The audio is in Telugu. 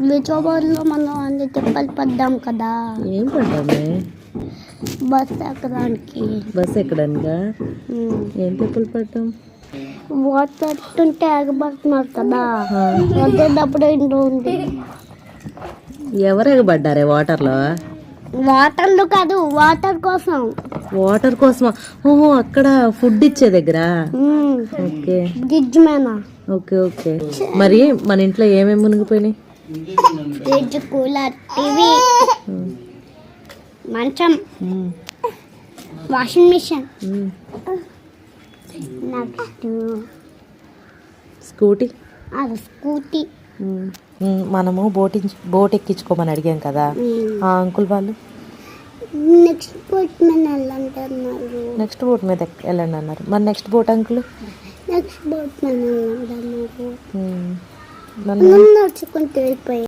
విజయవాడలో మనం అన్ని తిప్పలు పడ్డాం కదా. ఏం పడ్డామే? బస్సు ఎక్కడానికి. బస్సు ఎక్కడానికా? ఏం తిప్పలు పడ్డాం? వాటర్ పెట్టుంటే ఎగబడుతున్నారు కదా, వద్దేటప్పుడు ఇంట్లో ఉంది. ఎవరు ఎగబడ్డారే వాటర్లో? వాటర్లో కాదు, వాటర్ కోసం. వాటర్ కోసమా? ఓహో, అక్కడ ఫుడ్ ఇచ్చే దగ్గర. ఓకే, బ్రిడ్జ్ మీద. Okay okay. మరి మన ఇంట్లో ఏమేమి మునిగిపోయినాయి? ఫ్రిడ్జ్, కూలర్, టీవీ, మంచం, washing machine, next scooty. Scooty. మనము బోట్ ఎక్కించుకోమని అడిగాం కదా, ఆ అంకుల్ వాళ్ళు నెక్స్ట్ బోట్ మీద వెళ్ళంటున్నారు. నెక్స్ట్ బోట్ మీద వెళ్ళండి అన్నారు. మరి next boat uncle next boat మీద వెళ్ళండి అన్నారు. నన్ను నడుచుకుంటూ వెళ్ళిపోయి